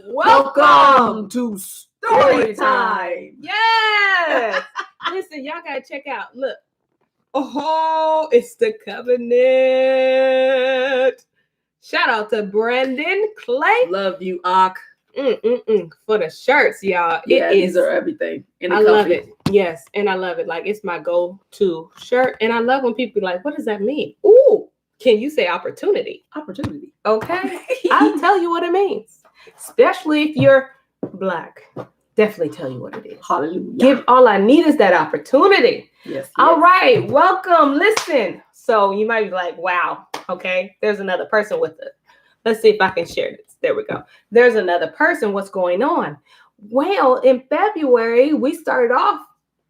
Welcome to Story Time. Yes. Listen, y'all gotta check out. Look. Oh, it's the Covenant. Shout out to Brandon Clay. Love you, Ak. For the shirts, y'all. Yeah, these are everything. I love it. Yes, and I love it. Like, it's my go-to shirt. And I love when people be like, what does that mean? Ooh, can you say opportunity? Opportunity. Okay. I'll tell you what it means. Especially if you're Black. Definitely tell you what it is. Hallelujah. All I need is that opportunity. Yes. All right. Welcome. Listen. So you might be like, wow. Okay. There's another person with it. Let's see if I can share this. There we go. There's another person. What's going on? Well, in February, we started off,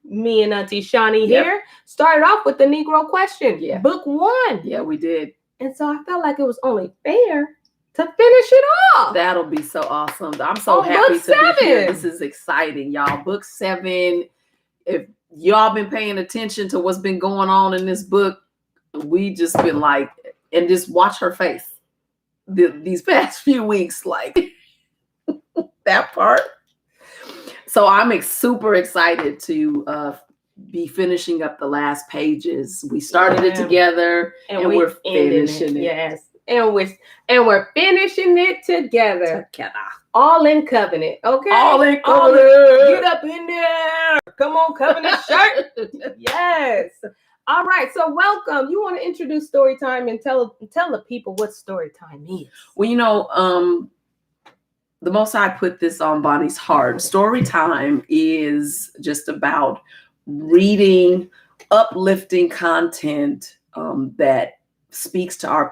me and Auntie Shawnee here, started off with the Negro Question. Yeah. Book 1. Yeah, we did. And so I felt like it was only fair to finish it off. That'll be so awesome. I'm so happy to be here. This is exciting, y'all. Book 7. If y'all been paying attention to what's been going on in this book, we just been like, and just watch her face these past few weeks, like that part. So I'm super excited to be finishing up the last pages. We started it together, and we're finishing it. Yes, and we're finishing it together. All in covenant, okay? All in covenant. Get up in there. Come on, covenant shirt. Yes. All right, so welcome. You want to introduce story time and tell the people what story time is? Well, you know, the Most High put this on Bonnie's heart. Story time is just about reading, uplifting content that speaks to our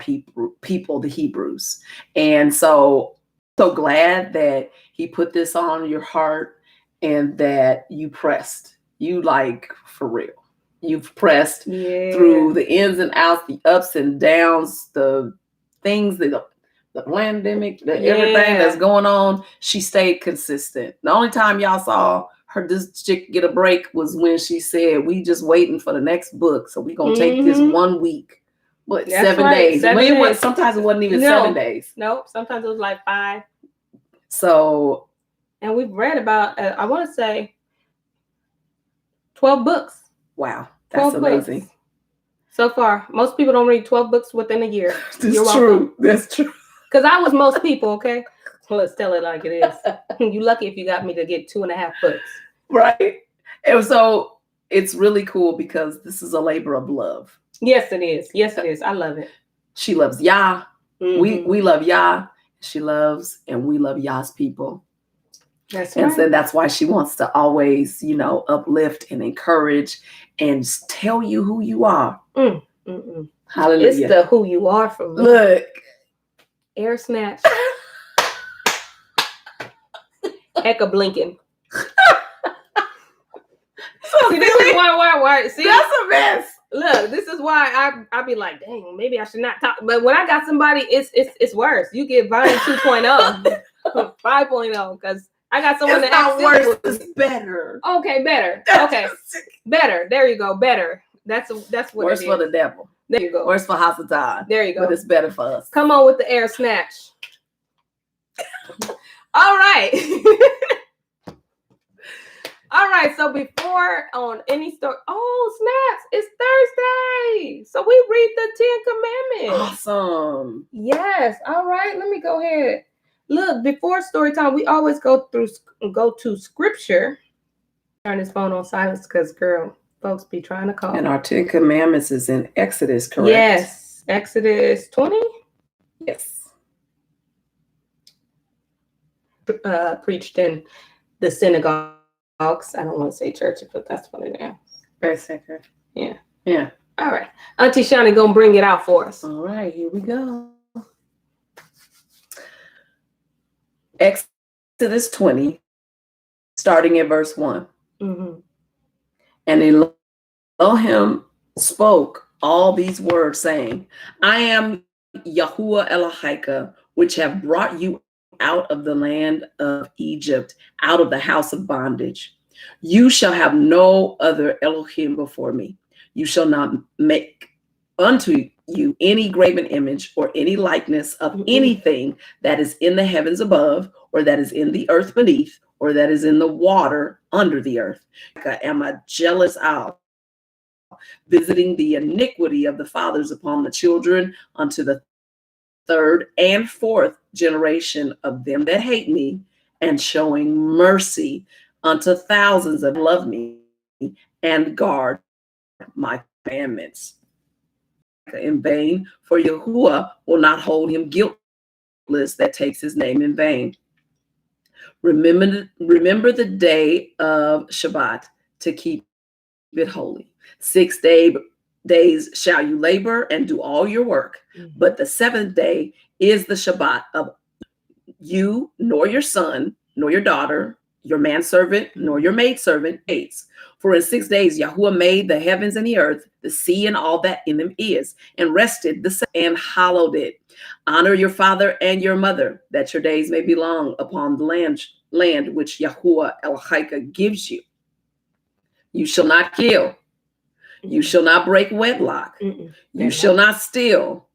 people, the Hebrews. And so glad that he put this on your heart and that you pressed. You like, for real. You've pressed through the ins and outs, the ups and downs, the things, the pandemic, everything that's going on. She stayed consistent. The only time y'all saw this chick get a break was when she said, we just waiting for the next book. So we going to take this 1 week. What, That's 7 right, days? 7 days. Sometimes it wasn't even 7 days. Nope. Sometimes it was like 5. So. And we've read about, I want to say, 12 books. Wow. That's amazing. Books. So far, most people don't read 12 books within a year. That's true. That's true. Because I was most people, okay? Well, let's tell it like it is. You lucky if you got me to get 2.5 books. Right. And so it's really cool because this is a labor of love. Yes, it is. Yes, it is. I love it. She loves Yah. Mm-hmm. We love Yah. She loves and we love Yah's people. That's and right. so that's why she wants to always, uplift and encourage and tell you who you are. Hallelujah. It's the who you are from me. Look. Air snatch. Heck of blinking. See, this is why. See, that's a mess. Look, this is why I be like, dang, maybe I should not talk. But when I got somebody, it's worse. You get Vine 2.0, 5.0, because I got someone it's not worse. It's better. Okay, better. Okay, better. There you go. Better. That's what. Worse it is. For the devil. There you go. Worse for Hasatan. There you go. But it's better for us. Come on with the air snatch. All right. All right. So before on any story, snaps! It's Thursday, so we read the 10 Commandments. Awesome. Yes. All right. Let me go ahead. Look, before story time, we always go to scripture. Turn his phone on silence because, girl, folks be trying to call. And our 10 Commandments is in Exodus, correct? Yes. Exodus 20? Yes. Preached in the synagogues. I don't want to say church, but that's what it is. Very sacred. Yeah. Yeah. All right. Auntie Shawnee gonna bring it out for us. All right. Here we go. Exodus 20, starting at verse 1. Mm-hmm. And Elohim spoke all these words, saying, I am Yahuwah Elohika, which have brought you out of the land of Egypt, out of the house of bondage. You shall have no other Elohim before me. You shall not make unto you any graven image or any likeness of anything that is in the heavens above, or that is in the earth beneath, or that is in the water under the earth. I am a jealous owl, visiting the iniquity of the fathers upon the children unto the third and fourth generation of them that hate me, and showing mercy unto thousands that love me and guard my commandments. In vain, for Yahuwah will not hold him guiltless that takes his name in vain. Remember the day of Shabbat to keep it holy. 6 days shall you labor and do all your work, but the seventh day is the Shabbat of you, nor your son, nor your daughter, your manservant, nor your maidservant, aids. For in 6 days Yahuwah made the heavens and the earth, the sea and all that in them is, and rested the seventh and hallowed it. Honor your father and your mother, that your days may be long upon the land which Yahuwah Elohika gives you. You shall not kill. You shall not break wedlock. You shall not steal.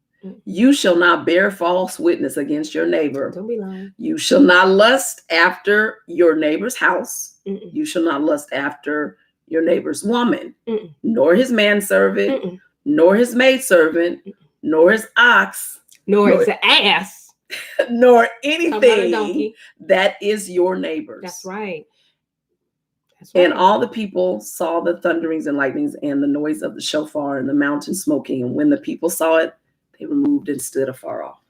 You shall not bear false witness against your neighbor. Don't be lying. You shall not lust after your neighbor's house. You shall not lust after your neighbor's woman, nor his manservant, nor his maidservant, nor his ox, nor his ass, nor anything that is your neighbor's. That's right. And all the people saw the thunderings and lightnings and the noise of the shofar and the mountain smoking. And when the people saw it, they removed and stood afar off.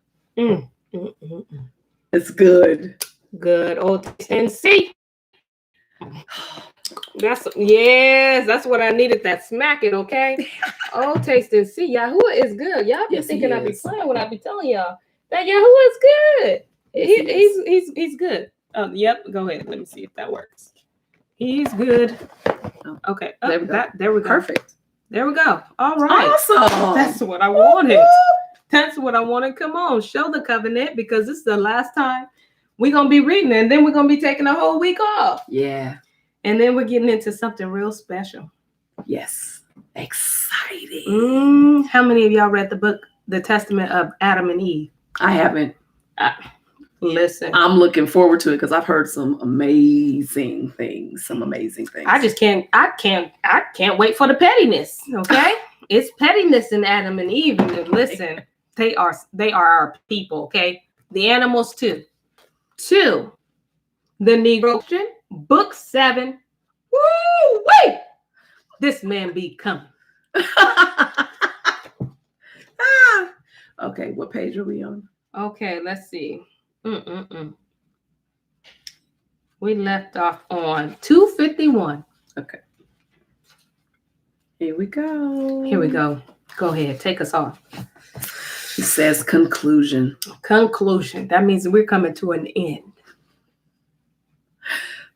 It's good. Good. Oh, taste and see. That's what I needed. That smack it, okay? Oh, taste and see. Yahuwah is good. Y'all be thinking I be playing when I be telling y'all that Yahuwah is good. He's good. Oh, yep. Go ahead. Let me see if that works. He's good. Okay. Oh, there we go. Perfect. There we go. All right. Awesome. That's what I wanted. That's what I wanted. Come on. Show the covenant, because this is the last time we're going to be reading, and then we're going to be taking a whole week off. Yeah. And then we're getting into something real special. Yes. Exciting. How many of y'all read the book, The Testament of Adam and Eve? I haven't. Listen, I'm looking forward to it because I've heard some amazing things. I can't wait for the pettiness. Okay. It's pettiness in Adam and Eve. And listen, they are our people. Okay. The animals too. 2, the Negro Question, Book 7. Woo! Wait! This man be coming. Okay, what page are we on? Okay, let's see. We left off on 251. Okay. Here we go. Go ahead. Take us off. It says conclusion. That means we're coming to an end.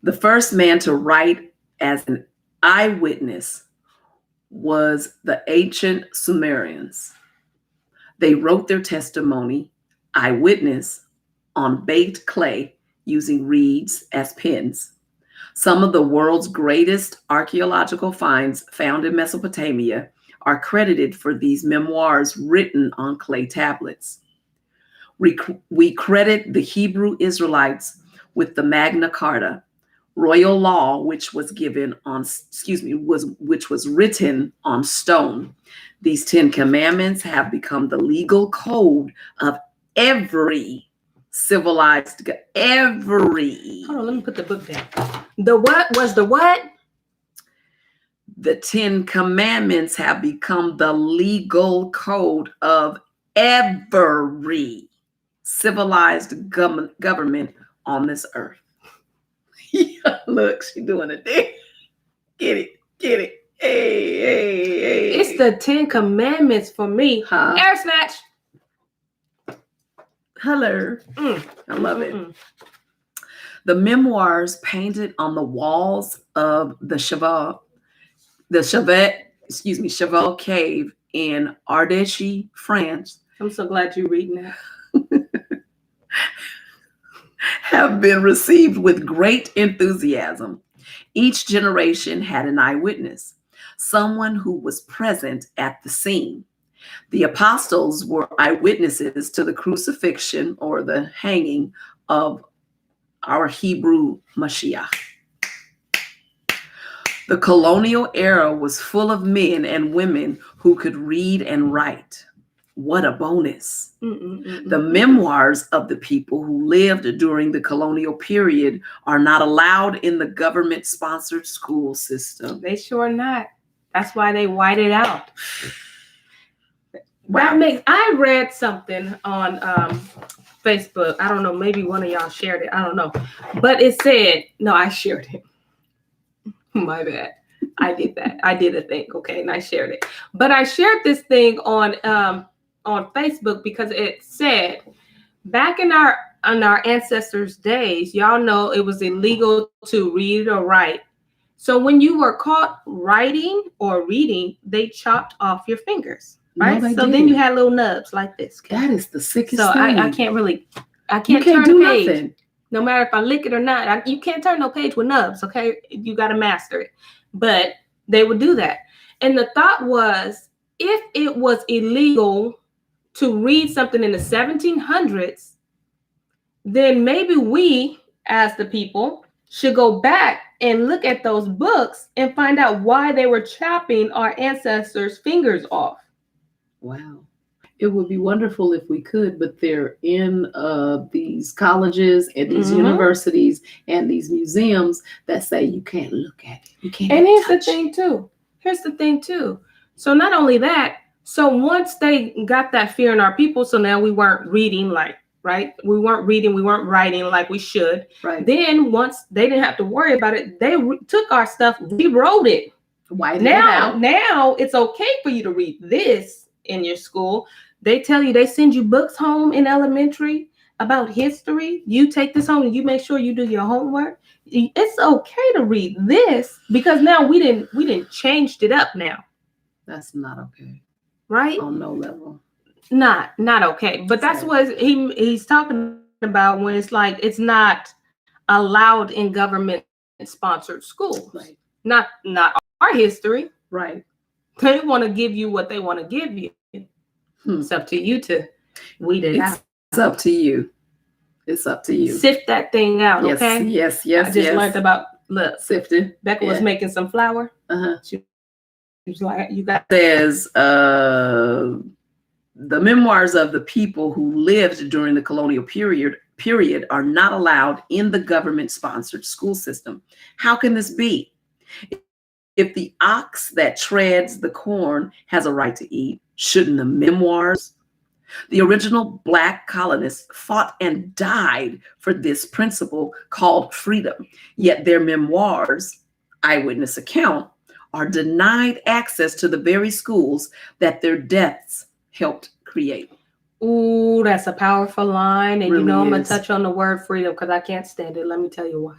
The first man to write as an eyewitness was the ancient Sumerians. They wrote their testimony, eyewitness, on baked clay using reeds as pens. Some of the world's greatest archaeological finds found in Mesopotamia are credited for these memoirs written on clay tablets. We credit the Hebrew Israelites with the Magna Carta, royal law, which was written on stone. These 10 commandments have become the legal code of every civilized. Hold on, let me put the book down. The what was the what? The 10 commandments have become the legal code of every civilized government on this earth. Look, she's doing it there. Get it. Hey. It's the 10 commandments for me. Air snatch. Hello. I love it. The memoirs painted on the walls of the Cheval Cave in Ardèche, France. I'm so glad you're reading that. Have been received with great enthusiasm. Each generation had an eyewitness, someone who was present at the scene. The apostles were eyewitnesses to the crucifixion or the hanging of our Hebrew Mashiach. The colonial era was full of men and women who could read and write. What a bonus. The memoirs of the people who lived during the colonial period are not allowed in the government-sponsored school system. They sure not. That's why they white it out. Wow. I read something on Facebook. I don't know, maybe one of y'all shared it. I don't know. But it said, no, I shared it. My bad. I did that. I did a thing, okay, and I shared it. But I shared this thing on Facebook because it said back in our ancestors' days, y'all know it was illegal to read or write. So when you were caught writing or reading, they chopped off your fingers, right? No, so then you had little nubs like this. Okay? That is the sickest so thing. I can't you can't turn do the page. nothing. No matter if I lick it or not, you can't turn no page with nubs, okay? You got to master it. But they would do that. And the thought was, if it was illegal to read something in the 1700s, then maybe we, as the people, should go back and look at those books and find out why they were chopping our ancestors' fingers off. Wow. It would be wonderful if we could, but they're in these colleges and these universities and these museums that say you can't look at it. You can't. And here's the thing too. So not only that, so once they got that fear in our people, so now we weren't reading right? We weren't reading, we weren't writing like we should. Right. Then once they didn't have to worry about it, they took our stuff, rewrote it. Now it's okay for you to read this in your school. They tell you, they send you books home in elementary about history. You take this home and you make sure you do your homework. It's okay to read this because now we didn't changed it up now. That's not okay. Right? On no level. Not okay. But that's what he's talking about when it's like it's not allowed in government sponsored schools. Right. Not our history. Right. They want to give you what they want to give you. It's up to you to weed it out. It's up to you. It's up to you. Sift that thing out, yes, okay? Yes. I just learned about sifting. Becca was making some flour. She was like, you got. Says the memoirs of the people who lived during the colonial period are not allowed in the government-sponsored school system. How can this be? If the ox that treads the corn has a right to eat, shouldn't the memoirs? The original Black colonists fought and died for this principle called freedom, yet their memoirs, eyewitness account, are denied access to the very schools that their deaths helped create. Ooh, that's a powerful line. And really I'm going to touch on the word freedom because I can't stand it. Let me tell you why.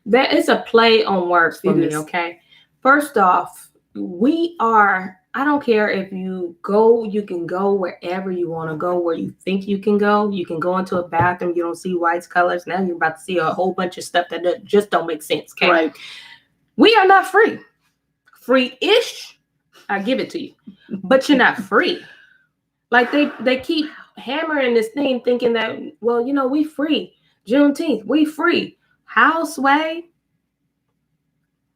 That is a play on words for me, okay? First off, I don't care if you can go wherever you want to go, where you think you can go. You can go into a bathroom, you don't see white colors. Now you're about to see a whole bunch of stuff that just don't make sense, okay? Right. We are not free. Free-ish, I give it to you. But you're not free. Like they keep hammering this thing thinking that, well, we free. Juneteenth, we free. How, Sway?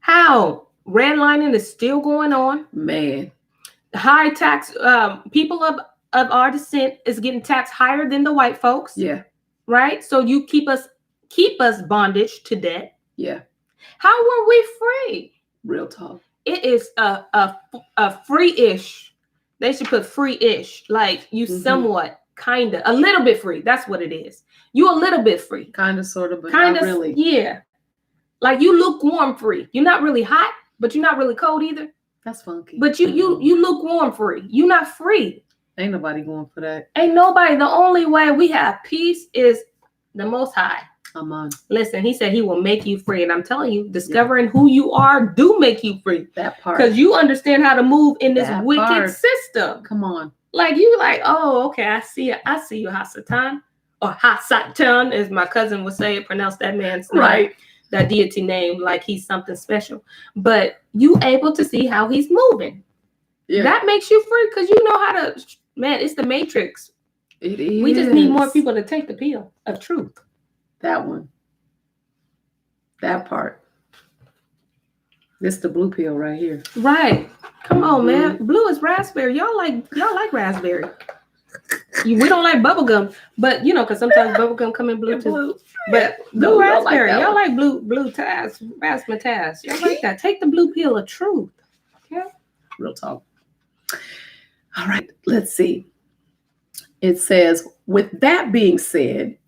How? Redlining is still going on. Man. High tax, people of our descent is getting taxed higher than the white folks. Yeah. Right? So you keep us bondage to debt. Yeah. How were we free? Real talk. It is a free-ish. They should put free-ish. Like you somewhat, kind of, a little bit free. That's what it is. You a little bit free. Kind of, sort of, but not really. Yeah. Like you lukewarm free. You're not really hot, but you're not really cold either. That's funky. But you lukewarm free. You're not free. Ain't nobody going for that. Ain't nobody. The only way we have peace is the Most High. Amen. Listen, he said he will make you free. And I'm telling you, discovering who you are do make you free. That part. Because you understand how to move in this wicked system. Come on. Like you like, oh, okay, I see it. I see you, Hasatan. Or Hasatan, as my cousin would say it, pronounce that man's name. Right. That deity name like he's something special. But you able to see how he's moving. Yeah. That makes you free because you know how to. Man, it's the Matrix. It is. We just need more people to take the pill of truth. That one. That part. This the blue pill right here. Right. Come on, man. Blue is raspberry. Y'all like raspberry. We don't like bubblegum, but you know, because sometimes bubblegum come in blue too. But No, blue we don't like raspberry. that Y'all one. like blue taz, razzmatazz. Y'all like that. Take the blue pill of truth. Okay. Real talk. All right, let's see. It says, with that being said,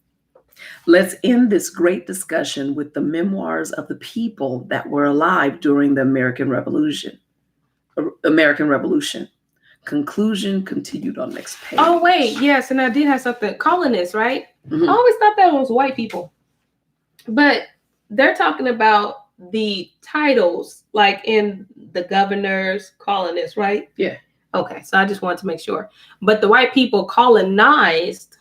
let's end this great discussion with the memoirs of the people that were alive during the American Revolution. Conclusion continued on next page. Oh wait, yes, and I did have something. Colonists, right? Mhm. I always thought that was white people, but they're talking about the titles, like in the governors, colonists, right? Yeah. Okay, so I just wanted to make sure. But the white people colonized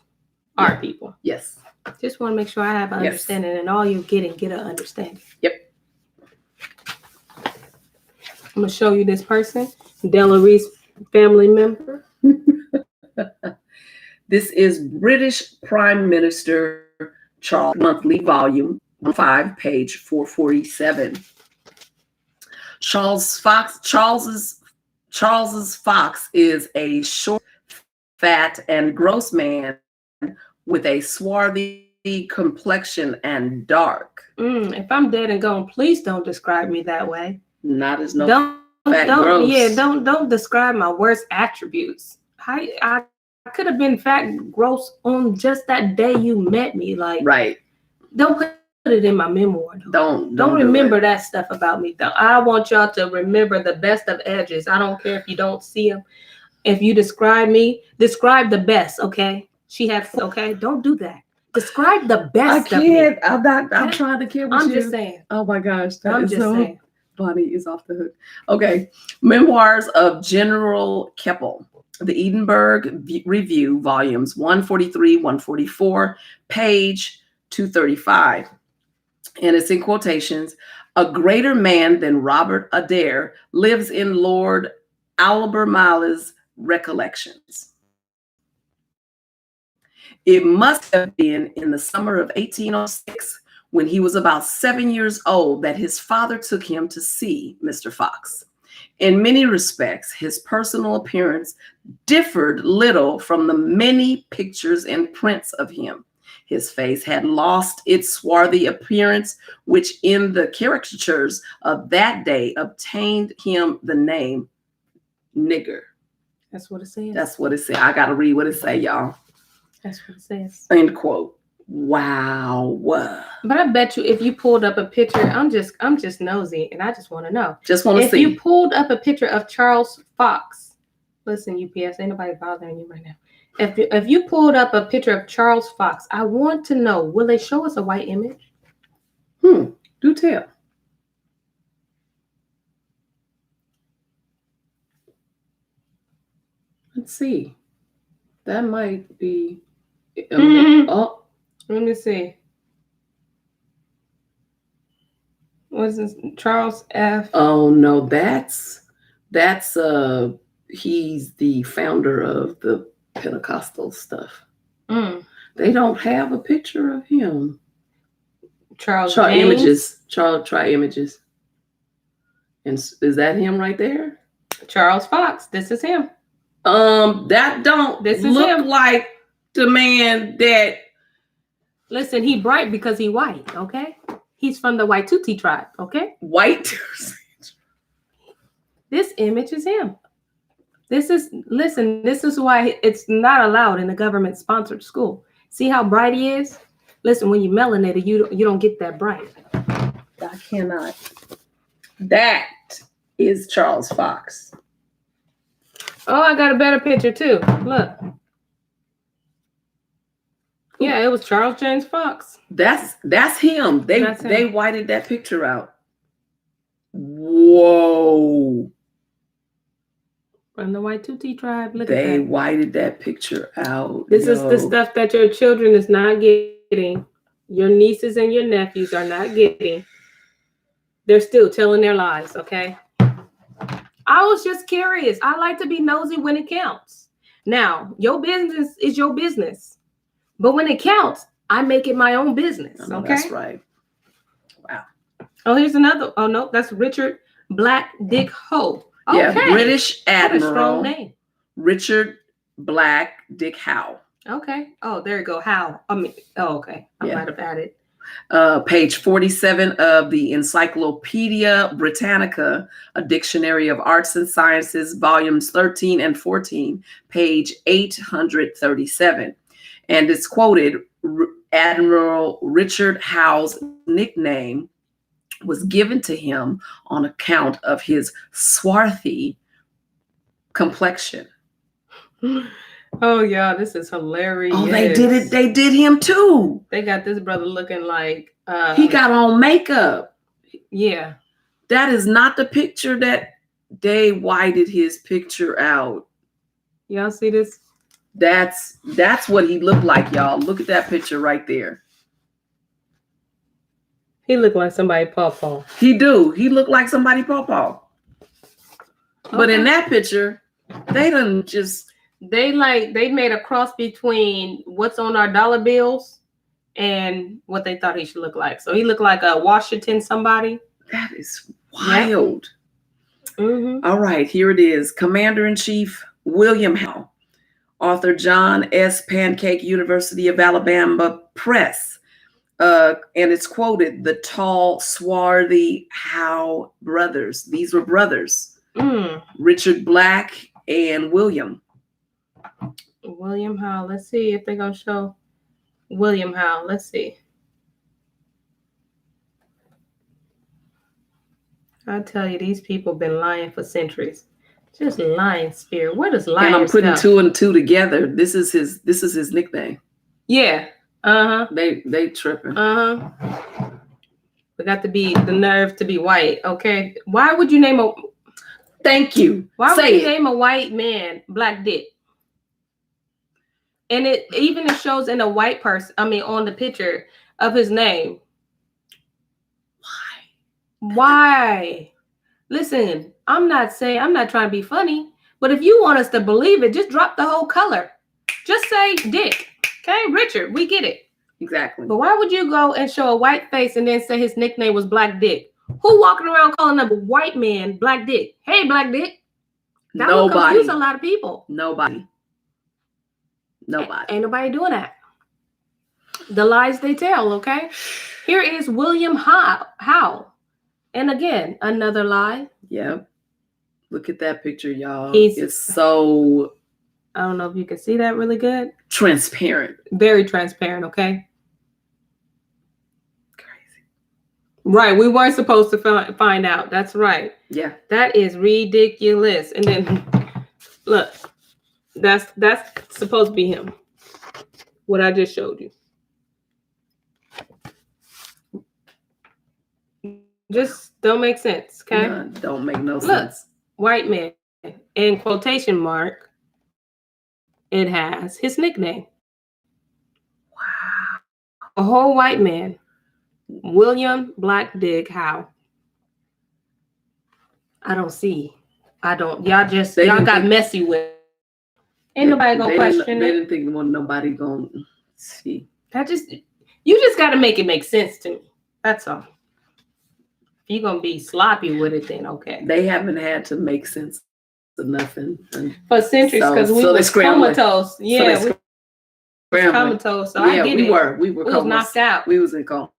our people. Yes. Just want to make sure I have an understanding, and all you're getting, get an understanding. Yep. I'm gonna show you this person, Delaree's family member. This is British Prime Minister Charles Monthly Volume 5, page 447. Charles's fox is a short, fat, and gross man with a swarthy complexion and dark. If I'm dead and gone, please don't describe me that way. Not as Don't gross. Don't describe my worst attributes. I could have been fat, gross on just that day you met me. Like, right. Don't put it in my memoir. Don't remember that stuff about me. Though I want y'all to remember the best of edges. I don't care if you don't see them. If you describe me, describe the best. Okay, she had. Okay, don't do that. Describe the best. I can't. Of me. I'm not. I'm trying to care. I'm just saying. Oh my gosh, I'm just saying. Bonnie is off the hook. Okay, Memoirs of General Keppel. The Edinburgh Review, volumes 143, 144, page 235. And it's in quotations. A greater man than Robert Adair lives in Lord Albemarle's recollections. It must have been in the summer of 1806, when he was about 7 years old, that his father took him to see Mr. Fox. In many respects, his personal appearance differed little from the many pictures and prints of him. His face had lost its swarthy appearance, which in the caricatures of that day obtained him the name nigger. That's what it says. That's what it says. I got to read what it say, y'all. That's what it says. End quote. Wow. But I bet you if you pulled up a picture, I'm just nosy and I just want to know. Just want to see. If you pulled up a picture of Charles Fox, listen, UPS, ain't nobody bothering you right now. If you pulled up a picture of Charles Fox, I want to know, will they show us a white image? Do tell. Let's see. That might be. Oh, let me see. What's this? Charles F. Oh no, that's he's the founder of the Pentecostal stuff. They don't have a picture of him. Charles try James? images. Try images. And is that him right there? Charles Fox. This is him. That don't this look is him. Like the man that. Listen, he bright because he white. Okay, he's from the Waituti tribe. Okay, white. This image is him. This is why it's not allowed in a government-sponsored school. See how bright he is? Listen, when you're melanated, you don't get that bright. I cannot. That is Charles Fox. Oh, I got a better picture too. Look. Yeah, it was Charles James Fox. That's him. They whited that picture out. Whoa. From the Waituti tribe. Look at that. They whited that picture out. This is the stuff that your children is not getting. Your nieces and your nephews are not getting. They're still telling their lies, okay? I was just curious. I like to be nosy when it counts. Now, your business is your business. But when it counts, I make it my own business. Okay. That's right. Wow. Oh, here's another. Oh, no, that's Richard Black Dick Howe. Okay. Yeah, British Admiral. What a strong name. Richard Black Dick Howe. Okay. Oh, there you go. Howe. Okay. I might have added. Page 47 of the Encyclopedia Britannica, a dictionary of arts and sciences, volumes 13 and 14, page 837. And it's quoted, Admiral Richard Howe's nickname was given to him on account of his swarthy complexion. Oh, yeah, this is hilarious. Oh, they did it. They did him too. They got this brother looking like... he got on makeup. Yeah. That is not the picture that they whited his picture out. Y'all see this? That's what he looked like, y'all. Look at that picture right there. He looked like somebody pawpaw. He do. He looked like somebody pawpaw. Okay. But in that picture, they done just... They made a cross between what's on our dollar bills and what they thought he should look like. So he looked like a Washington somebody. That is wild. Yep. Mm-hmm. All right, here it is. Commander-in-Chief William Howe, author John S. Pancake, University of Alabama Press. And it's quoted, the tall, swarthy Howe brothers. These were brothers. Richard Black and William. William Howe. Let's see if they're going to show William Howe. Let's see. I tell you, these people been lying for centuries. Just lying spirit. Where does lying? And I'm putting two and two together. This is his nickname. Yeah. Uh-huh. They tripping. Uh-huh. We got to be the nerve to be white. Okay. Why would you name a... Thank you. Why would you name a white man Black Dick? And it shows in a white person, on the picture of his name. Why? Listen, I'm not trying to be funny, but if you want us to believe it, just drop the whole color. Just say Dick. Okay, Richard, we get it. Exactly. But why would you go and show a white face and then say his nickname was Black Dick? Who walking around calling a white man Black Dick? Hey, Black Dick. That would confuse a lot of people. Nobody. Ain't nobody doing that. The lies they tell, okay? Here is William Howe. And again, another lie. Yeah. Look at that picture, y'all. It's so... I don't know if you can see that really good. Transparent. Very transparent, okay? Crazy. Right. We weren't supposed to find out. That's right. Yeah. That is ridiculous. And then, look. That's supposed to be him. What I just showed you. Just don't make sense, okay? No, don't make no sense. White man, in quotation mark, it has his nickname. Wow. A whole white man, William Black Dick Howe. I don't see. Y'all got messy with it. Ain't nobody gonna question it. They didn't think nobody gonna see. You just gotta make it make sense to me. That's all. If you're gonna be sloppy with it, then okay. They haven't had to make sense of nothing for centuries because we were comatose. Yeah, we were comatose. So yeah, I get we it. were. We was knocked out. We was in coma.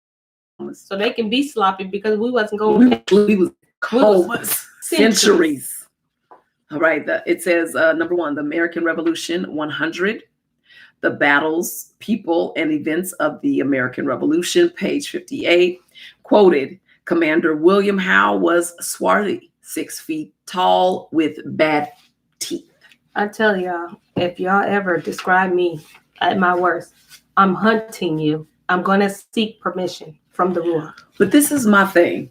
So they can be sloppy because we wasn't going. We was comas. Centuries. All right, it says, number 1, the American Revolution 100, the battles, people, and events of the American Revolution, page 58, quoted, Commander William Howe was swarthy, 6 feet tall, with bad teeth. I tell y'all, if y'all ever describe me at my worst, I'm hunting you. I'm going to seek permission from the ruler. But this is my thing.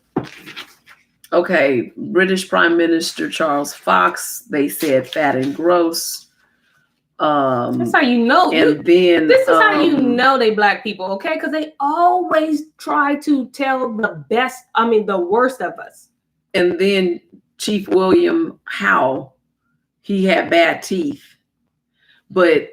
Okay, British Prime Minister Charles Fox, they said fat and gross. That's how you know. And then this is how you know they Black people, okay? Because they always try to tell the worst of us. And then Chief William Howe, he had bad teeth, but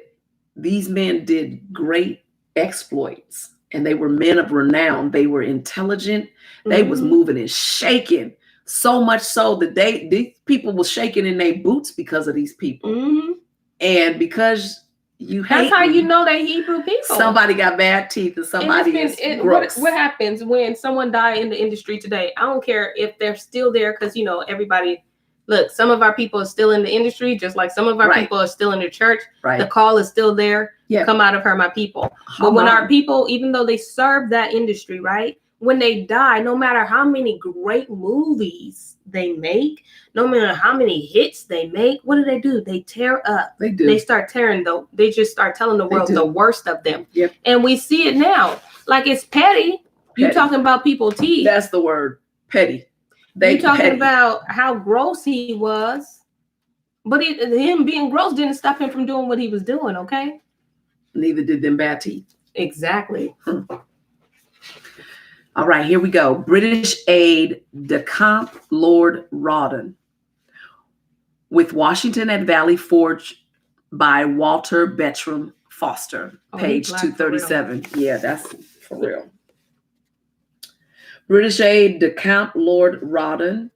these men did great exploits, and they were men of renown. They were intelligent. They was moving and shaking, so much so that these people were shaking in their boots because of these people. And because you hate that's how me, you know they Hebrew people. somebody got bad teeth and somebody is gross. What happens when someone dies in the industry today? I don't care if they're still there, because everybody. Look, some of our people are still in the industry, just like some of our people are still in the church. Right. The call is still there. Yeah. Come out of her, my people. But when our people, even though they serve that industry, right? When they die, no matter how many great movies they make, no matter how many hits they make, what do? They tear up. They do. They start tearing they just start telling the world the worst of them. Yep. And we see it now. Like, it's petty. You talking about people's teeth. That's the word. Petty. You talking about how gross he was, but him being gross didn't stop him from doing what he was doing, okay? Neither did them bad teeth. Exactly. All right, here we go. British aide de camp Lord Rawdon with Washington at Valley Forge by Walter Bertram Foster, page 237. Yeah, that's for real. British aide de camp Lord Rawdon,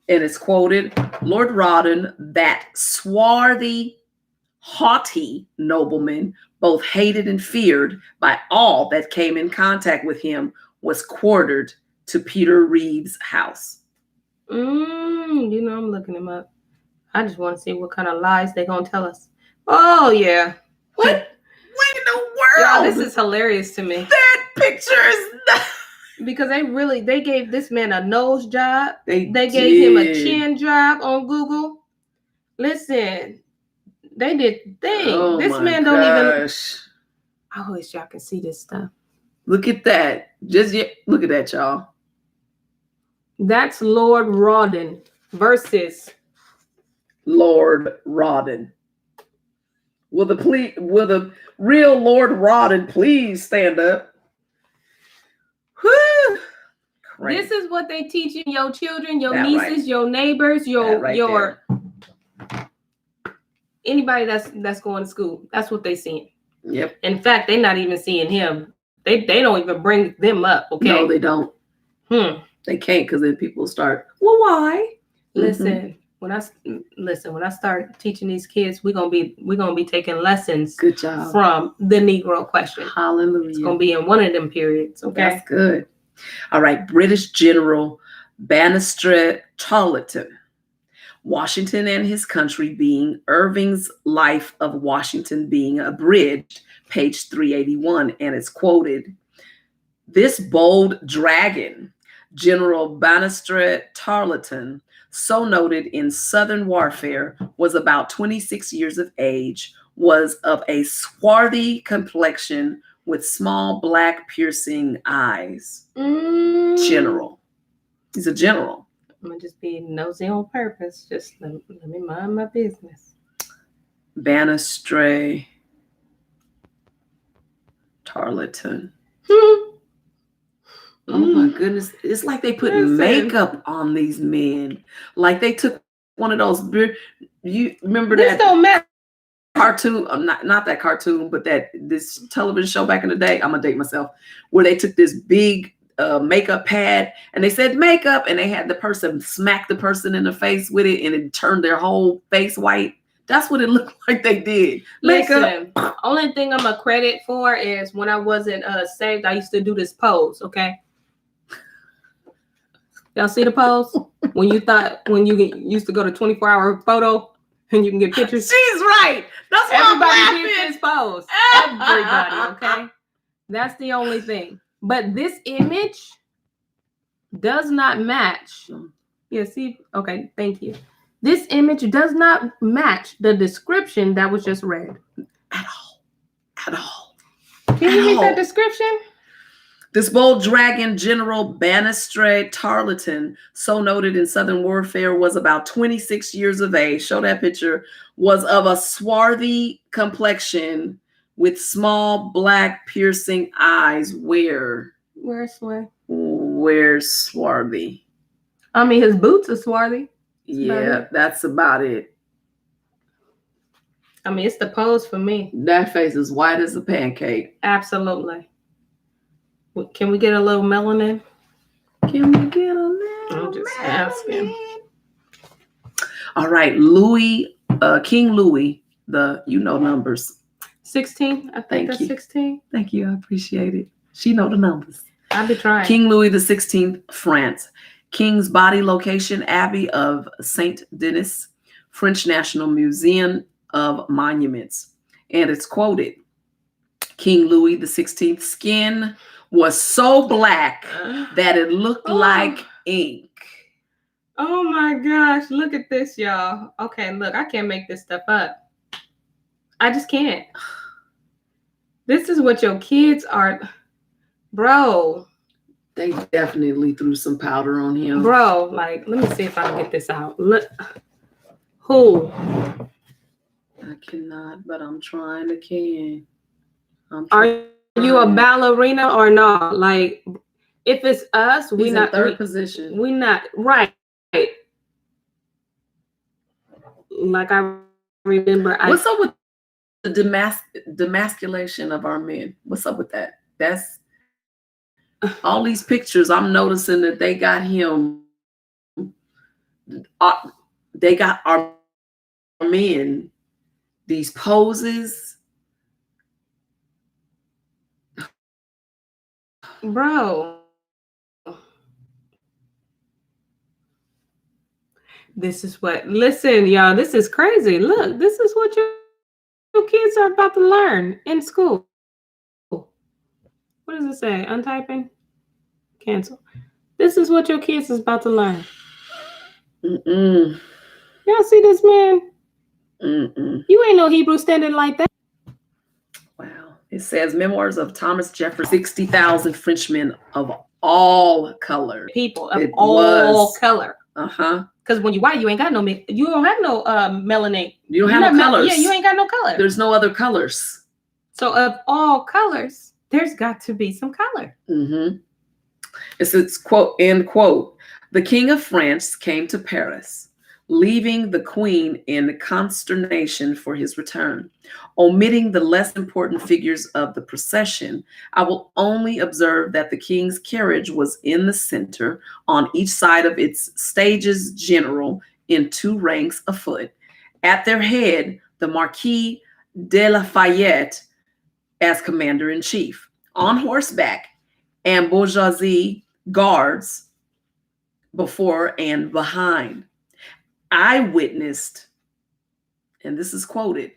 and it's quoted, Lord Rawdon, that swarthy, haughty nobleman, both hated and feared by all that came in contact with him, was quartered to Peter Reeve's house. I'm looking him up. I just want to see what kind of lies they're going to tell us. Oh, yeah. What? What in the world? Yeah, this is hilarious to me. That picture is not... Because they gave this man a nose job. They gave him a chin job on Google. Listen, they did things. Oh, this man don't even... I wish y'all can see this stuff. Look at that. Look at that, y'all. That's Lord Rawdon versus Lord Rawdon. Will the real Lord Rawdon please stand up? Whew. This is what they teaching your children, your nieces, your neighbors, your anybody that's going to school. That's what they seeing. Yep. In fact, they're not even seeing him. They don't even bring them up. Okay. No, they don't. They can't, because then people start. Well, why? Listen, when I start teaching these kids, we're gonna be taking lessons. Good job. From the Negro Question. Hallelujah. It's gonna be in one of them periods. Okay. That's good. All right. British General Banastre Tarleton. Washington and his country being Irving's Life of Washington being abridged, page 381, and it's quoted. This bold dragon, General Banastre Tarleton, so noted in Southern warfare, was about 26 years of age, was of a swarthy complexion with small black piercing eyes. General. He's a general. I'm going to just be nosy on purpose. Just let me mind my business. Banastre Tarleton. Oh my goodness. It's like they put makeup on these men. Like they took one of those, you remember this that don't matter. Cartoon, not that cartoon, but this television show back in the day, I'm gonna date myself, where they took this big makeup pad and they said makeup, and they had the person smack the person in the face with it, and it turned their whole face white. That's what it looked like they did. Listen, only thing I'm a credit for is when I wasn't saved, I used to do this pose, okay? Y'all see the pose? When you used to go to 24-hour photo and you can get pictures. She's right. That's why everybody did this pose. Everybody, okay? That's the only thing. But this image does not match. Yeah, see? Okay, thank you. This image does not match the description that was just read. At all. Can you read that description? This bold dragon, General Banastre Tarleton, so noted in Southern warfare, was about 26 years of age. Show that picture. Was of a swarthy complexion with small black piercing eyes. Where's swarthy? I mean, his boots are swarthy. Yeah, that's about it. I mean, it's the pose for me. That face is white as a pancake. Absolutely. Can we get a little melanin? Can we get a little I'm just melanin? asking. All right, King Louis, you know numbers. 16. I think that's 16. Thank you. I appreciate it. She know the numbers. I'll be trying. King Louis XVI, France. King's body location, Abbey of Saint Denis, French National Museum of Monuments. And it's quoted, King Louis XVI skin was so black that it looked like ink. Oh my gosh, look at this, y'all. Okay, look, I can't make this stuff up. I just can't. This is what your kids are. Bro. They definitely threw some powder on him. Bro, like, let me see if I can get this out. Look. Who? I cannot, but I'm trying to can. Are you a ballerina or not? Like, if it's us, we not third position. We not right. Like I remember. What's up with the demasculation of our men? What's up with that? That's all these pictures. I'm noticing that they got him. They got our men. These poses. Bro. This is what, listen, y'all, this is crazy. Look, this is what your kids are about to learn in school. What does it say? Untyping? Cancel. This is what your kids is about to learn. Mm-mm. Y'all see this, man? Mm-mm. You ain't no Hebrew standing like that. Wow. It says Memoirs of Thomas Jefferson, 60,000 Frenchmen of all color. People of all color. Uh-huh. Because when you white, you ain't got no, you don't have no melanin. You don't have no colors. Yeah, you ain't got no color. There's no other colors. So of all colors, there's got to be some color. Mm-hmm. It's quote, end quote. The King of France came to Paris, leaving the Queen in consternation for his return. Omitting the less important figures of the procession, I will only observe that the King's carriage was in the center, on each side of its stages general, in 2 ranks afoot. At their head, the Marquis de Lafayette as commander-in-chief. On horseback, and bourgeoisie guards before and behind. I witnessed, and this is quoted,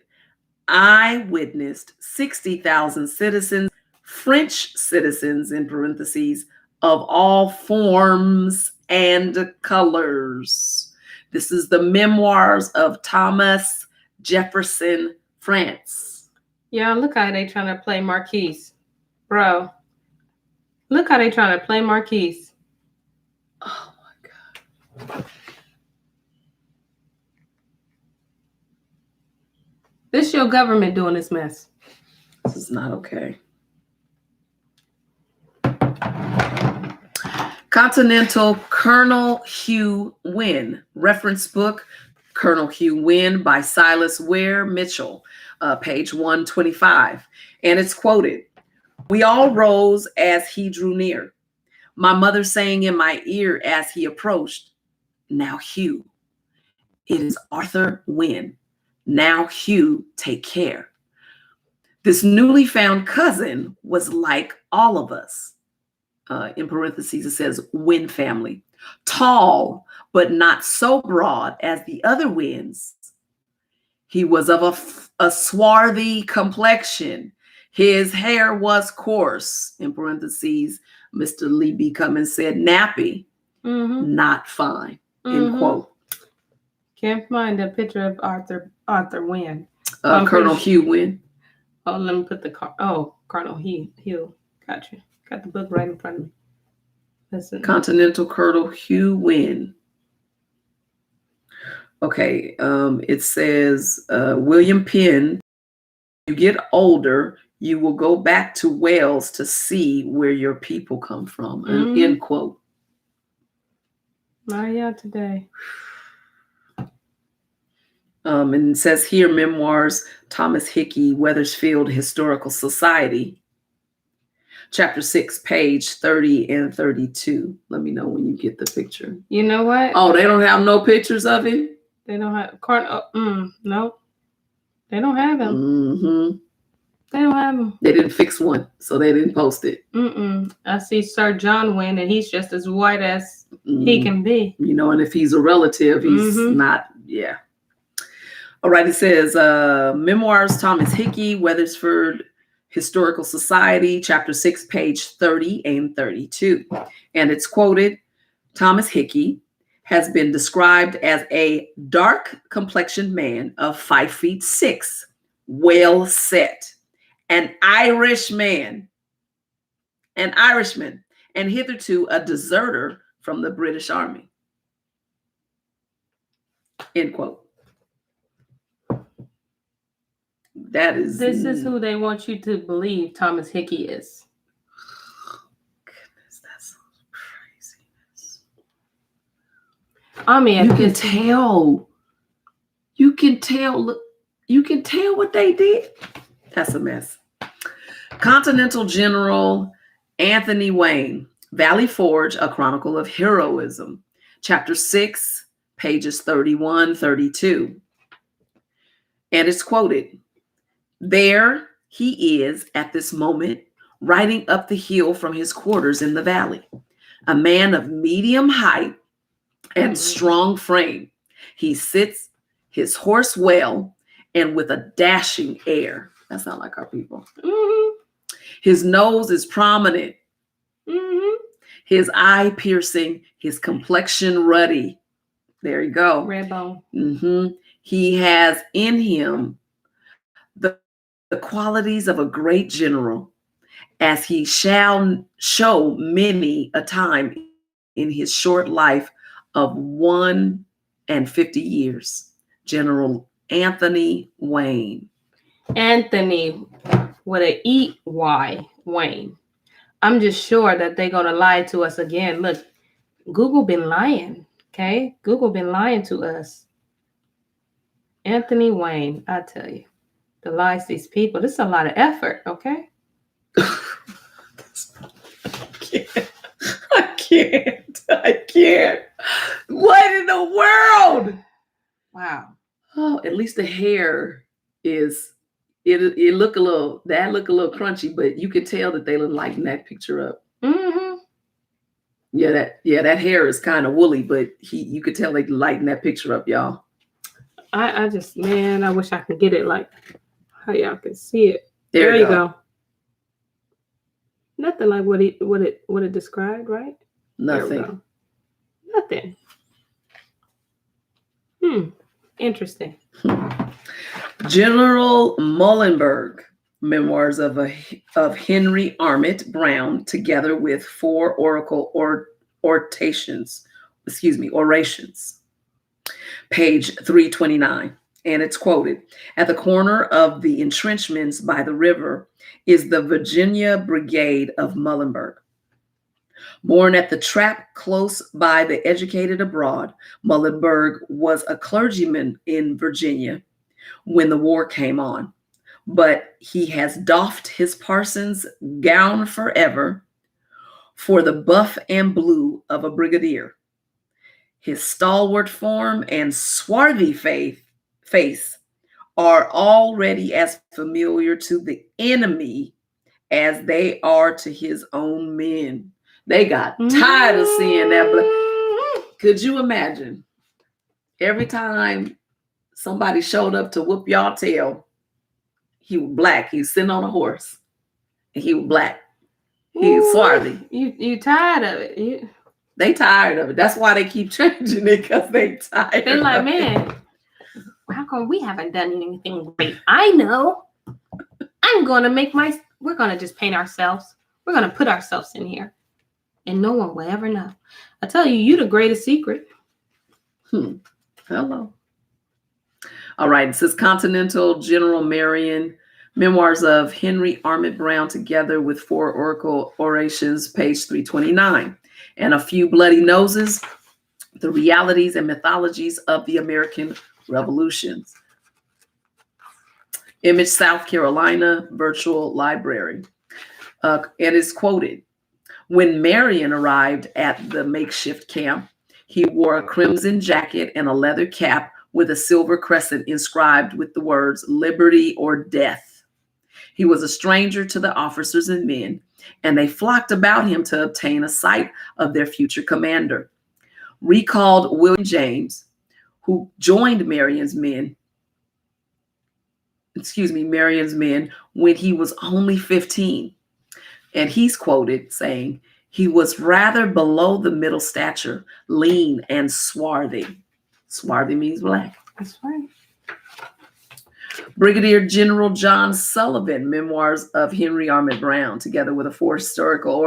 I witnessed 60,000 citizens, French citizens in parentheses, of all forms and colors. This is the Memoirs of Thomas Jefferson, France. Yeah, look how they trying to play Marquise. Bro, look how they trying to play Marquise. Oh my God. This your government doing this mess. This is not okay. Continental Colonel Hugh Wynne. Reference book, Colonel Hugh Wynne by Silas Ware Mitchell, page 125. And it's quoted, "We all rose as he drew near. My mother saying in my ear as he approached, 'Now, Hugh, it is Arthur Wynne. Now, Hugh, take care.' This newly found cousin was like all of us." In parentheses, it says Wynne family. Tall, but not so broad as the other Wynnes. He was of a swarthy complexion. His hair was coarse. In parentheses, Mr. Lee B. Cummings said nappy, not fine. End quote. Can't find a picture of Arthur Wynne. Colonel Hugh Wynne. Oh, let me put the Colonel Hugh. Gotcha. Got the book right in front of me. Listen. Continental Colonel Hugh Wynne. Okay, it says, William Penn, you get older, you will go back to Wales to see where your people come from. End quote. Not yet today. And it says here, Memoirs, Thomas Hickey, Weathersfield Historical Society, Chapter 6, page 30 and 32. Let me know when you get the picture. You know what? Oh, they don't have no pictures of him? They don't have no. They don't have him. Mm-hmm. They don't have him. They didn't fix one, so they didn't post it. I see Sir John Wynne, and he's just as white as he can be. You know, and if he's a relative, he's not, yeah. All right, it says, Memoirs, Thomas Hickey, Weathersfield Historical Society, Chapter 6, page 30 and 32. And it's quoted, Thomas Hickey has been described as a dark-complexioned man of 5'6", well set, an Irishman, and hitherto a deserter from the British Army. End quote. This is who they want you to believe Thomas Hickey is. Goodness, that's craziness. I mean, you can tell. You can tell. Look, you can tell what they did. That's a mess. Continental General Anthony Wayne, Valley Forge, A Chronicle of Heroism, Chapter 6, pages 31, 32. And it's quoted, there he is at this moment, riding up the hill from his quarters in the valley, a man of medium height and strong frame. He sits his horse well and with a dashing air. That's not like our people. His nose is prominent. His eye piercing, his complexion ruddy. There you go. Red bone. He has in him the qualities of a great general, as he shall show many a time in his short life of 51 years. General Anthony Wayne. Anthony with an E-Y, Wayne. I'm just sure that they're going to lie to us again. Look, Google been lying, okay? Google been lying to us. Anthony Wayne, I tell you, the lies these people, this is a lot of effort, okay? I can't. What in the world? Wow. Oh, at least the hair is, it look a little crunchy, but you could tell that they look lighten that picture up. Yeah, that hair is kind of woolly, but you could tell they lighten that picture up, y'all. I just, man, I wish I could get it like how y'all can see it. There you go. Nothing like what it described, right? Nothing. Nothing. Interesting. General Muhlenberg, Memoirs of Henry Armit Brown, together with 4 oracle orations. Page 329. And it's quoted, at the corner of the entrenchments by the river is the Virginia Brigade of Muhlenberg. Born at the trap close by the educated abroad, Muhlenberg was a clergyman in Virginia when the war came on. But he has doffed his parson's gown forever for the buff and blue of a brigadier. His stalwart form and swarthy face are already as familiar to the enemy as they are to his own men. They got tired of seeing that blood. Could you imagine? Every time somebody showed up to whoop y'all tail, he was black. He was sitting on a horse. And he was black. He was swarthy. You tired of it. They tired of it. That's why they keep changing it, because they tired. They're like, man, how come we haven't done anything great? I know. We're going to just paint ourselves. We're going to put ourselves in here. And no one will ever know. I tell you, you're the greatest secret. Hello. All right. It says Continental General Marion, Memoirs of Henry Armit Brown, together with 4 oracle orations, page 329. And a few bloody noses, the realities and mythologies of the American revolutions. Image, South Carolina Virtual Library. And it's quoted, when Marion arrived at the makeshift camp, he wore a crimson jacket and a leather cap with a silver crescent inscribed with the words liberty or death. He was a stranger to the officers and men, and they flocked about him to obtain a sight of their future commander. Recalled William James, who joined Marion's men when he was only 15. And he's quoted saying, he was rather below the middle stature, lean and swarthy. Swarthy means black. That's right. Brigadier General John Sullivan, Memoirs of Henry Armand Brown, together with a four historical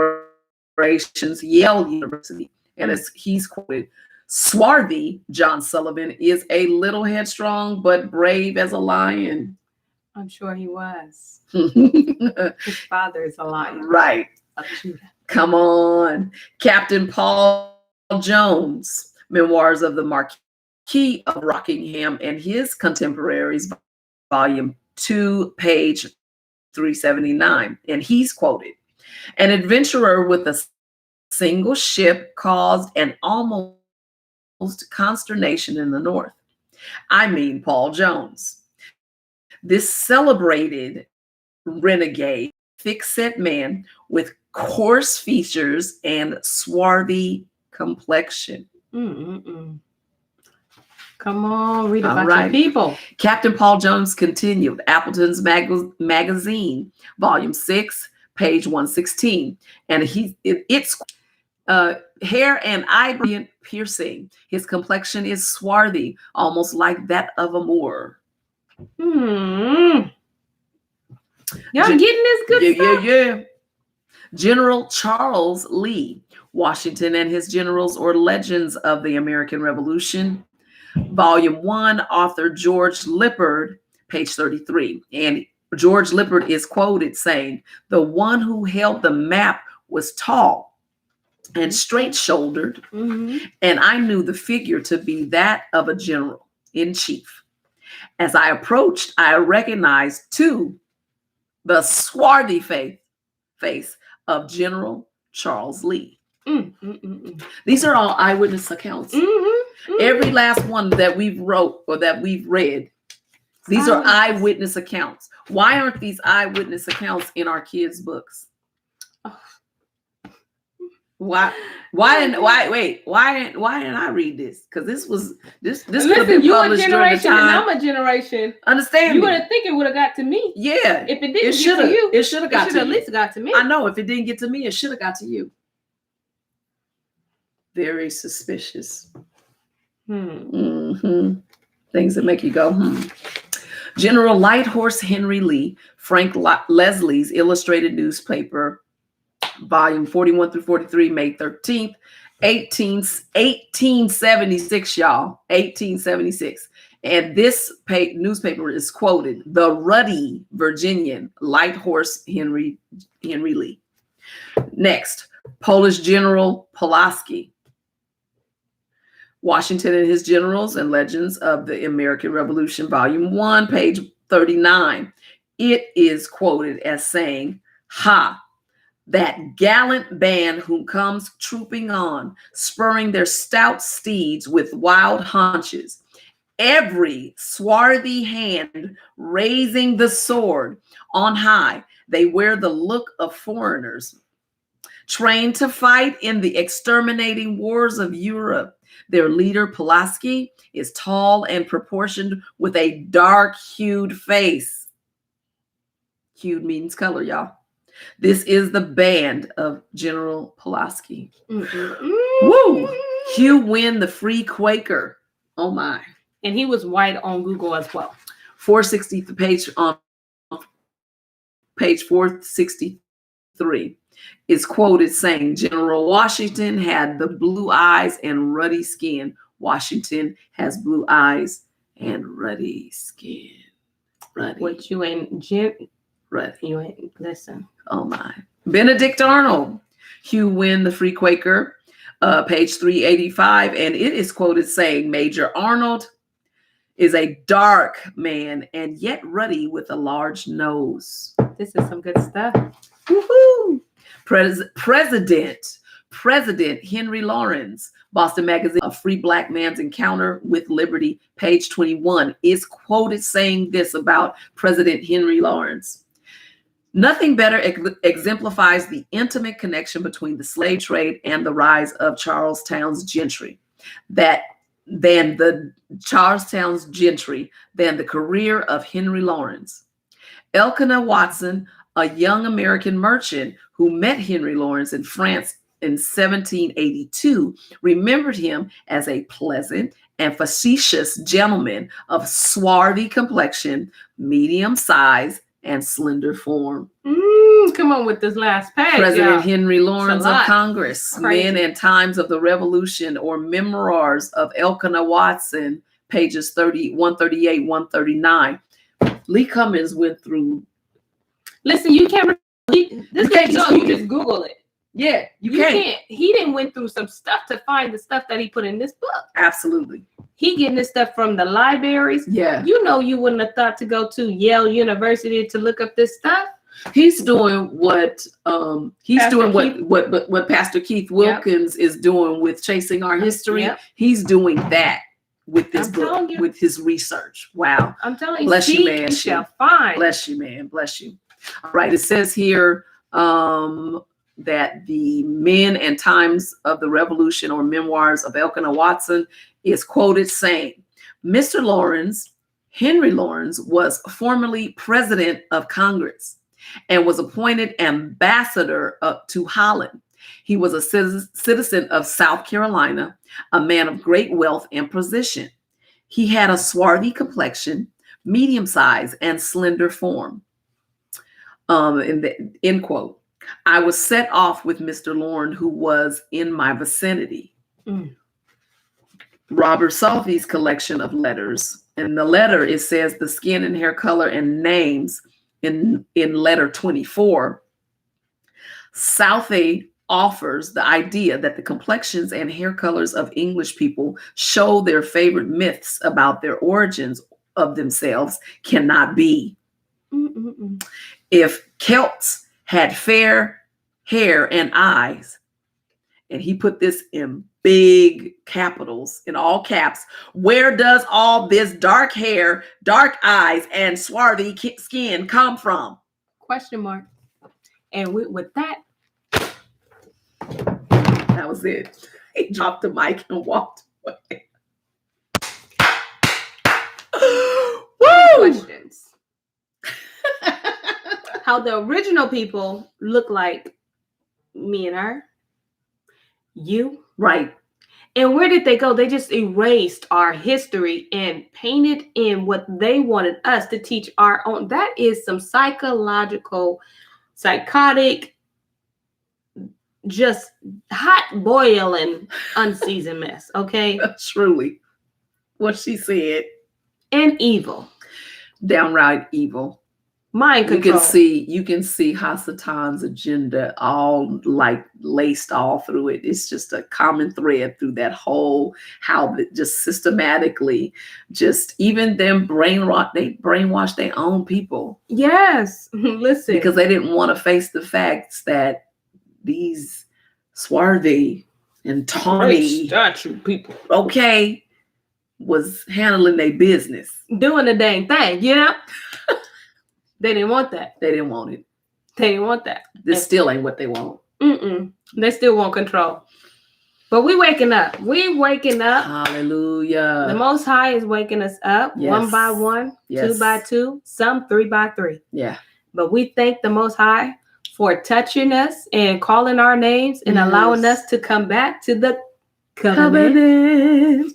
orations, Yale University. And he's quoted, swarthy John Sullivan is a little headstrong, but brave as a lion. I'm sure he was. His father is a lion. Right. Come on. Captain Paul Jones, Memoirs of the Marquis of Rockingham and His Contemporaries, Volume 2, page 379. And he's quoted, an adventurer with a single ship caused an almost consternation in the North. I mean Paul Jones. This celebrated renegade, thick-set man with coarse features and swarthy complexion. Come on, read about your people. Captain Paul Jones continued, Appleton's Magazine, Volume 6, page 116. And it's hair and eyebrow piercing. His complexion is swarthy, almost like that of a Moor. Y'all getting this good stuff? Yeah. General Charles Lee, Washington and His Generals or Legends of the American Revolution, Volume 1, author George Lippard, page 33. And George Lippard is quoted saying, the one who held the map was tall and straight-shouldered, and I knew the figure to be that of a general in chief. As I approached, I recognized, too, the swarthy face of General Charles Lee. These are all eyewitness accounts. Every last one that we've wrote or that we've read, these are eyewitness accounts. Why aren't these eyewitness accounts in our kids' books? Why didn't I read this? Because this could have been published during the time. And I'm a generation. Understand? You wouldn't think it would have got to me. Yeah. If it didn't get to you, it should have got to you. At least got to me. I know. If it didn't get to me, it should have got to you. Very suspicious. Things that make you go, General Light Horse Henry Lee, Frank Leslie's Illustrated Newspaper, Volume 41 through 43, May 13th, 1876, y'all. 1876. And this newspaper is quoted, the ruddy Virginian Light Horse Henry Lee. Next, Polish General Pulaski, Washington and His Generals and Legends of the American Revolution, Volume 1, page 39. It is quoted as saying, ha, that gallant band who comes trooping on, spurring their stout steeds with wild haunches, every swarthy hand raising the sword on high. They wear the look of foreigners, trained to fight in the exterminating wars of Europe. Their leader, Pulaski, is tall and proportioned with a dark-hued face. Hued means color, y'all. This is the band of General Pulaski. Woo! Hugh Wynn, the Free Quaker. Oh my! And he was white on Google as well. 460 page 463 is quoted saying, General Washington had the blue eyes and ruddy skin. Washington has blue eyes and ruddy skin. Ruddy. What you ain't Ruddy. You ain't listen. Oh my. Benedict Arnold, Hugh Wynn, the Free Quaker, page 385. And it is quoted saying, Major Arnold is a dark man and yet ruddy with a large nose. This is some good stuff. Woohoo! President Henry Lawrence, Boston Magazine, A Free Black Man's Encounter with Liberty, page 21, is quoted saying this about President Henry Lawrence. Nothing better exemplifies the intimate connection between the slave trade and the rise of Charlestown's gentry than the career of Henry Lawrence. Elkanah Watson, a young American merchant who met Henry Lawrence in France in 1782, remembered him as a pleasant and facetious gentleman of swarthy complexion, medium size, and slender form. Come on with this last page. President Henry Lawrence of Congress, Crazy. Men and Times of the Revolution, or Memoirs of Elkanah Watson, pages 138, 139. Lee Cummings went through. Listen, you can't. This can't just just you just Google it. Yeah, you You can't. can't. He didn't went through some stuff to find the stuff that he put in this book. Absolutely. He getting this stuff from the libraries. Yeah. You know, you wouldn't have thought to go to Yale University to look up this stuff. He's doing what what Pastor Keith Wilkins is doing with Chasing Our History. Yep. He's doing that with this I'm book, telling you. with his research. Wow. I'm telling you, Bless you, seek, man. you shall find. Bless you, man. Bless you. All right. It says here that the Men and Times of the Revolution, or Memoirs of Elkanah Watson, is quoted saying, Mr. Lawrence, Henry Lawrence, was formerly president of Congress and was appointed ambassador to Holland. He was a citizen of South Carolina, a man of great wealth and position. He had a swarthy complexion, medium size, and slender form. End quote. I was set off with Mr. Lorne, who was in my vicinity. Robert Salvi's collection of letters. In the letter, it says the skin and hair color and names in letter 24. Southey offers the idea that the complexions and hair colors of English people show their favorite myths about their origins of themselves cannot be. If Celts had fair hair and eyes, and he put this in big capitals, in all caps, where does all this dark hair, dark eyes, and swarthy skin come from? Question mark. And with that, that was it. He dropped the mic and walked away. Woo! questions. How the original people look like me and her, you. Right. And where did they go? They just erased our history and painted in what they wanted us to teach our own. That is some psychological, psychotic, just hot boiling, unseasoned mess. Okay. Truly. What she said. And evil. Downright evil. Mind control. You can see Hasatan's agenda all like laced all through it. It's just a common thread through that whole, how just systematically, just even them brainwash their own people. Yes. Listen. Because they didn't want to face the facts that these swarthy and tawny statue people, okay, was handling their business. Doing the dang thing, you know? They didn't want that. They didn't want it. They didn't want that. This still ain't what they want. They still want control. But we waking up. We waking up. Hallelujah. The Most High is waking us up, Yes. 1 by 1, Yes. 2 by 2, some 3 by 3. Yeah. But we thank the Most High for touching us and calling our names and allowing us to come back to the covenant.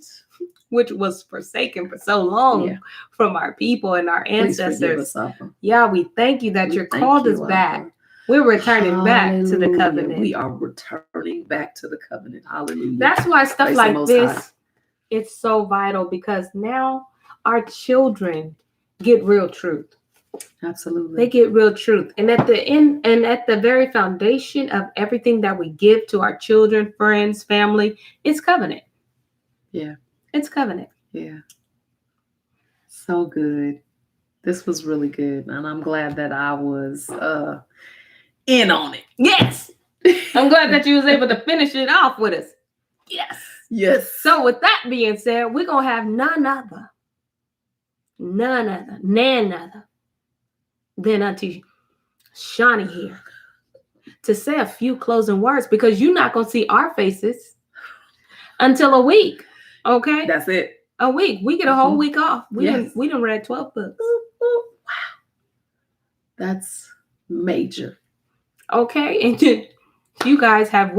Which was forsaken for so long from our people and our ancestors. Yeah, we thank you that you called us back. We're returning back to the covenant. We are returning back to the covenant. Hallelujah. That's why stuff like this, it's so vital, because now our children get real truth. Absolutely. They get real truth. And at the end, and at the very foundation of everything that we give to our children, friends, family, it's covenant. Yeah. It's covenant. Yeah. So good. This was really good. And I'm glad that I was in on it. Yes. I'm glad that you was able to finish it off with us. Yes. Yes. So with that being said, we're going to have none other than Auntie Shawnee here to say a few closing words, because you're not going to see our faces until a week. Okay? That's it. A week. We get a whole week off. We Yes. done read 12 books. Wow. That's major. Okay? And you guys have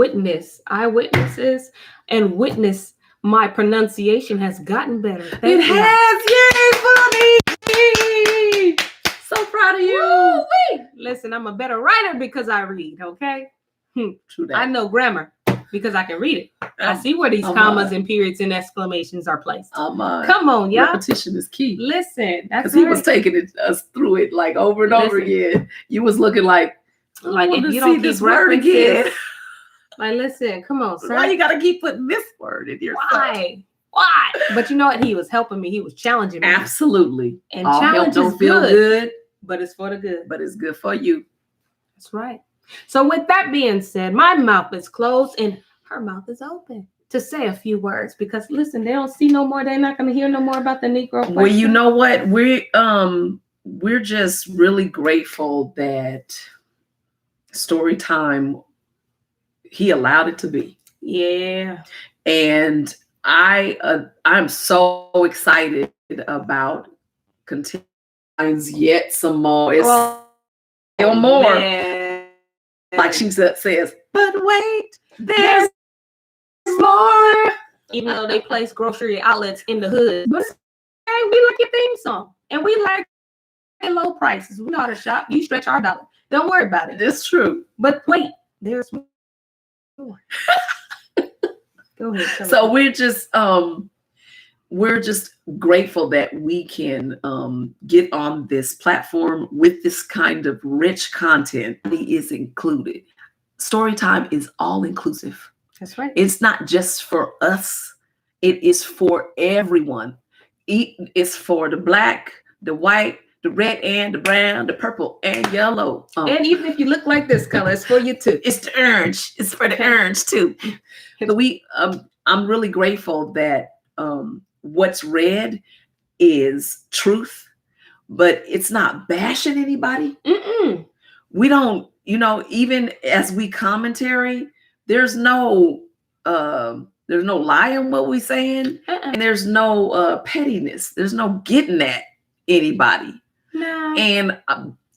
eyewitnesses, and witness my pronunciation has gotten better. It has. Yay, Bonnie! So proud of you. Woo-wee. Listen, I'm a better writer because I read, okay? True that. I know grammar because I can read it. I see where these commas and periods and exclamations are placed. Come on, y'all. Repetition is key. Listen, that's because he was taking us through it like over and over again. You was looking like if you don't keep word again. Like, listen, come on, sir. Why you gotta keep putting this word in your Why? But you know what? He was helping me. He was challenging me. Absolutely. And challenge don't feel good, but it's for the good. But it's good for you. That's right. So with that being said, my mouth is closed and her mouth is open to say a few words, because listen, they don't see no more. They're not going to hear no more about the Negro question. Well, you know what? We're just really grateful that story time, he allowed it to be. Yeah. And I'm so excited about continuing yet some more. It's more. Man. Like she says, but wait, there's more. Even though they place grocery outlets in the hood, but hey, we like your theme song, and we like low prices. We know how to shop. You stretch our dollar. Don't worry about it. It's true. But wait, there's more. Go ahead. So we're just grateful that we can get on this platform with this kind of rich content. It is included. Storytime is all inclusive. That's right. It's not just for us. It is for everyone. It's for the black, the white, the red, and the brown, the purple, and yellow. And even if you look like this color, it's for you too. It's the orange. It's for the orange too. I'm really grateful that what's read is truth, but it's not bashing anybody. Mm-mm. We don't, even as we commentary, there's no lie in what we're saying, and there's no pettiness. There's no getting at anybody. No. And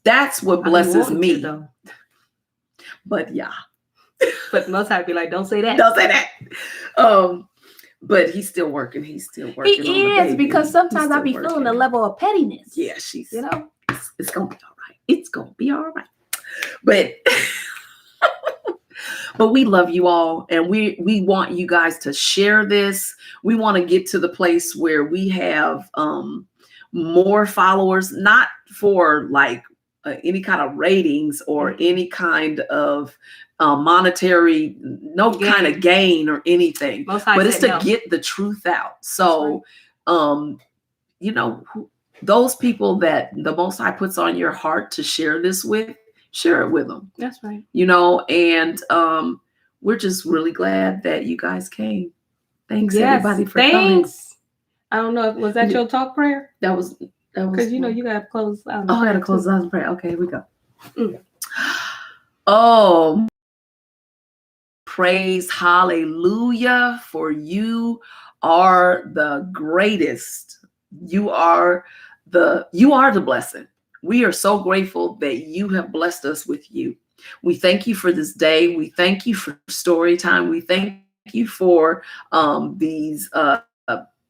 that's what blesses me. But yeah. But most I'd be like, don't say that. Don't say that. But he's still working. He is, because sometimes I be feeling a level of pettiness. Yeah, she's it's gonna be all right. It's gonna be all right. But but we love you all, and we want you guys to share this. We want to get to the place where we have more followers, not for like any kind of ratings or any kind of monetary, kind of gain or anything, but it's to get the truth out. So, those people that the Most High puts on your heart to share this with, share it with them. That's right. And we're just really glad that you guys came. Thanks everybody for coming. I don't know, was that your talk prayer? That was because you gotta close out. Oh, I gotta close out and pray. Okay, here we go. Oh, praise, hallelujah, for you are the greatest. You are the blessing. We are so grateful that you have blessed us with you. We thank you for this day. We thank you for story time. We thank you for these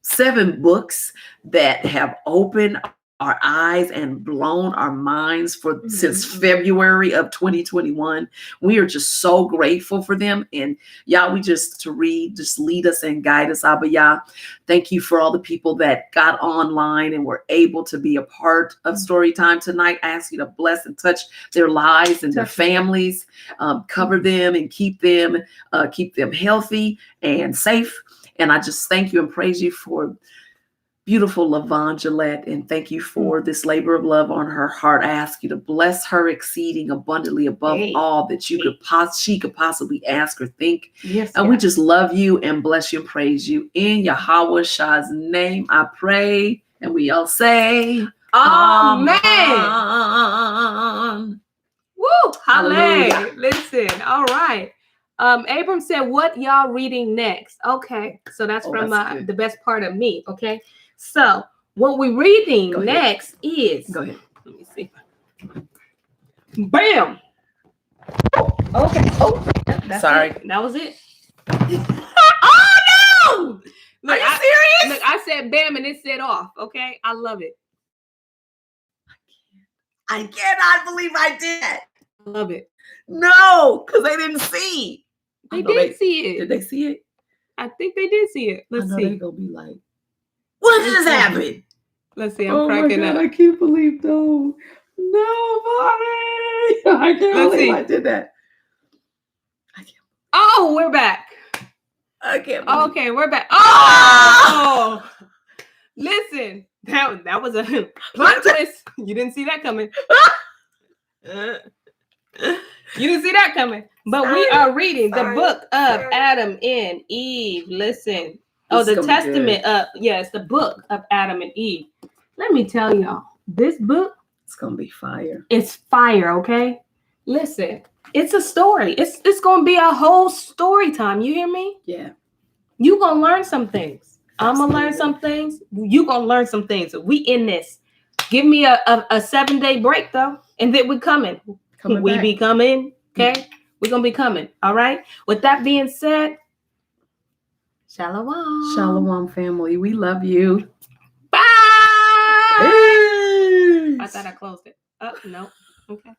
7 books that have opened our eyes and blown our minds since February of 2021. We are just so grateful for them. And y'all, just lead us and guide us, Abba Yah. Thank you for all the people that got online and were able to be a part of Storytime tonight. I ask you to bless and touch their lives and their families, cover them and keep them healthy and safe. And I just thank you and praise you for beautiful Lavon Gillette, and thank you for this labor of love on her heart. I ask you to bless her exceeding abundantly above all that she could possibly ask or think. Yes, and we just love you and bless you and praise you. In Yahweh Shah's name, I pray. And we all say, Amen. Woo! Hallelujah. Listen, all right. Abram said, what y'all reading next? Okay, so that's from the best part of me. Okay, so what we're reading next is. Go ahead. Let me see. Bam. Okay. Oh, sorry. That was it. Oh no! Look, are you serious? Look, I said bam and it said off. Okay, I love it. I cannot believe I did that. I love it. No, because they didn't see. They did see it. Did they see it? I think they did see it. Let's see. They're gonna be like, what just happened? Let's see. I'm cracking up. I can't believe no, Bonnie. I can't believe I did that. Oh, we're back. I can't. Okay, we're back. Oh, listen, that was a plot twist. You didn't see that coming. You didn't see that coming. But we are reading the book of Adam and Eve. Listen. The Testament of, it's the book of Adam and Eve. Let me tell y'all, this book, it's gonna be fire. It's fire, okay? Listen, it's a story. It's gonna be a whole story time. You hear me? Yeah. You gonna learn some things. I'm gonna learn some things. You gonna learn some things. We in this. Give me a 7-day break though, and then we coming. We be coming. Okay, we're gonna be coming. All right. With that being said, shalom. Shalom, family. We love you. Bye. Peace. I thought I closed it. Oh no. Okay.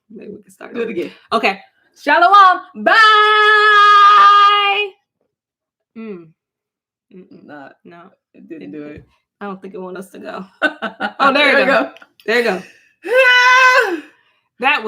Maybe we can start. Do it again. Okay. Shalom. Bye. No, it didn't do it. I don't think it wants us to go. Oh, there you go. There you go. That was